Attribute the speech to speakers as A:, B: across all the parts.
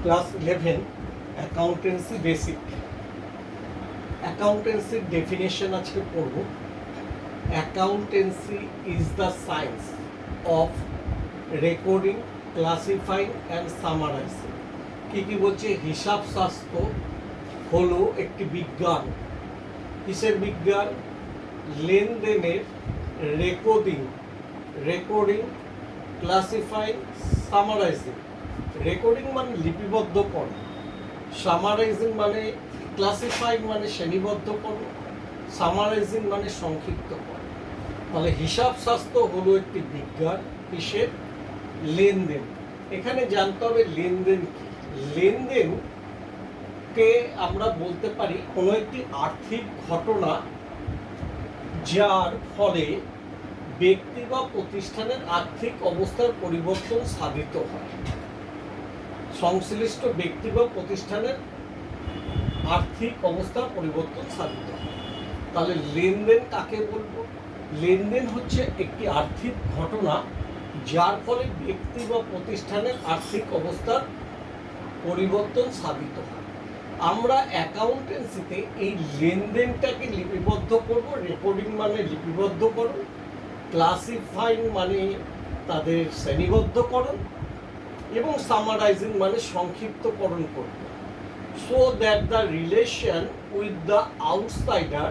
A: Class 11 accountancy basic. অ্যাকাউন্টেন্সির definition আজকে পড়ব। Accountancy is the science of recording, classifying and summarising. কি বলছে? হিসাব শাস্ত্র হলো একটি বিজ্ঞান। কিসের বিজ্ঞান? লেনদেনের রেকর্ডিং, ক্লাসিফাইং, সামারাইজিং। রেকর্ডিং মানে লিপিবদ্ধকরণ, সামারাইজিং মানে ক্লাসিফাইং মানে শ্রেণীবদ্ধকরণ, সামারাইজিং মানে সংক্ষিপ্তকরণ। তাহলে হিসাব শাস্ত্র হলো একটি বিজ্ঞান। কিসের? লেনদেন। এখানে জানতে হবে লেনদেন কি। লেনদেনকে আমরা বলতে পারি কোনো একটি আর্থিক ঘটনা যার ফলে ব্যক্তি বা প্রতিষ্ঠানের আর্থিক অবস্থার পরিবর্তন সাধিত হয়। সংশ্লিষ্ট ব্যক্তি বা প্রতিষ্ঠানের আর্থিক অবস্থার পরিবর্তন সাধিত হয়। তাহলে লেনদেন কাকে বলবো? লেনদেন হচ্ছে একটি আর্থিক ঘটনা যার ফলে ব্যক্তি বা প্রতিষ্ঠানের আর্থিক অবস্থার পরিবর্তন সাধিত হয়। আমরা অ্যাকাউন্টেন্সিতে এই লেনদেনটাকে লিপিবদ্ধ করব। রেকর্ডিং মানে লিপিবদ্ধকরণ, ক্লাসিফাইং মানে তাদের শ্রেণীবদ্ধকরণ, এবং সামারাইজিং মানে সংক্ষিপ্তকরণ করব। So that the relation with the outsider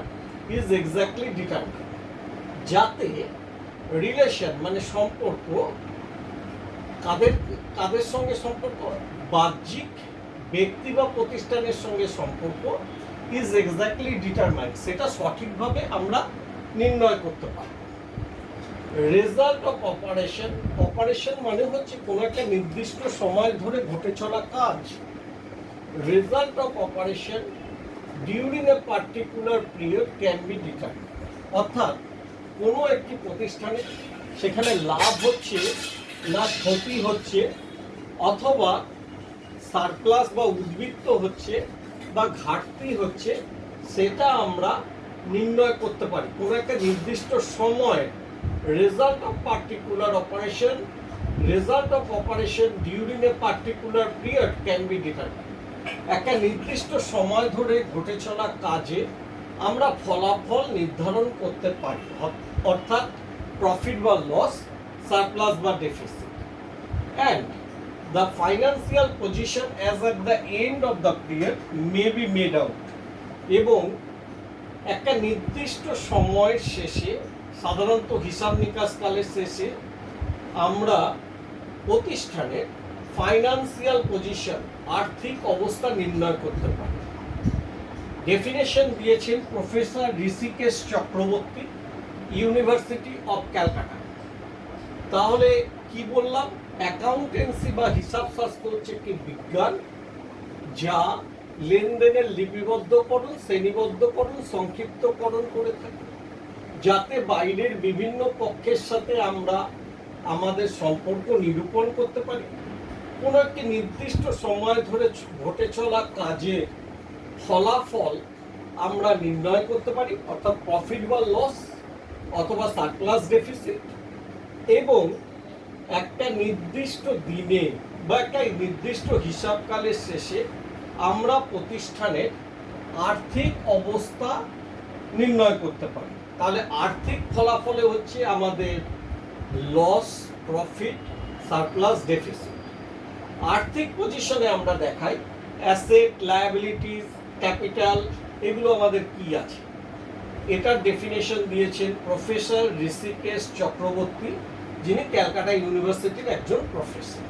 A: is exactly determined. যাতে রিলেশন মানে সম্পর্ক, কাদের সঙ্গে সম্পর্ক? বাহ্যিক ব্যক্তি বা প্রতিষ্ঠানের সঙ্গে সম্পর্ক ইজ এক্স্যাক্টলি ডিটারমাইন্ড, সেটা সঠিকভাবে আমরা নির্ণয় করতে পারি। Result of operation. অপারেশন মানে হচ্ছে কোনো একটা নির্দিষ্ট সময় ধরে ঘটে চলা কাজ। Result of operation during a particular period can be determined. অর্থাৎ কোনো একটি প্রতিষ্ঠানে সেখানে লাভ হচ্ছে না ক্ষতি হচ্ছে, অথবা সারপ্লাস বা উদ্বৃত্ত হচ্ছে বা ঘাটতি হচ্ছে, সেটা আমরা নির্ণয় করতে পারি কোনো একটা নির্দিষ্ট সময়ে। Result of operation during a particular period can be determined. একটা নির্দিষ্ট সময় ধরে ঘটে চলা কাজে আমরা ফলাফল নির্ধারণ করতে পারি, অর্থাৎ প্রফিট বা লস, সারপ্লাস বা deficit. And the financial position as at the end of the period may be made out। এবং একটা নির্দিষ্ট সময়ের শেষে, সাধারণত হিসাব নিকাশ কালের শেষে, আমরা প্রতিষ্ঠানের ফাইন্যান্সিয়াল পজিশন, আর্থিক অবস্থা নির্ণয় করতে পারি। ডেফিনেশন দিয়েছেন professor Hrishikesh Chakraborty, university of Calcutta. তাহলে কি বললাম? অ্যাকাউন্টেন্সি বা হিসাব শাস্ত্র হচ্ছে একটি বিজ্ঞান যা লেনদেনের লিপিবদ্ধকরণ, শ্রেণীবদ্ধকরণ, সংক্ষিপ্তকরণ করে থাকে, যাতে বাইরের বিভিন্ন পক্ষের সাথে আমরা আমাদের সম্পর্ক নিরূপণ করতে পারি। কোনো একটি নির্দিষ্ট সময় ধরে ঘটে চলা কাজে ফলাফল আমরা নির্ণয় করতে পারি, অর্থাৎ প্রফিট বা লস অথবা সারপ্লাস ডেফিসিট। এবং একটা নির্দিষ্ট দিনে বা একটা নির্দিষ্ট হিসাবকালের শেষে আমরা প্রতিষ্ঠানের আর্থিক অবস্থা নির্ণয় করতে পারি। তাহলে আর্থিক ফলাফলে হচ্ছে আমাদের লস, প্রফিট, সারপ্লাস, ডেফিসিট। আর্থিক পজিশনে আমরা দেখাই অ্যাসেট, লায়াবিলিটিস, ক্যাপিটাল, এগুলো আমাদের কি আছে। এটার ডেফিনেশন দিয়েছেন প্রফেসর ঋষিকেশ চক্রবর্তী, যিনি ক্যালকাটা ইউনিভার্সিটির একজন প্রফেসর।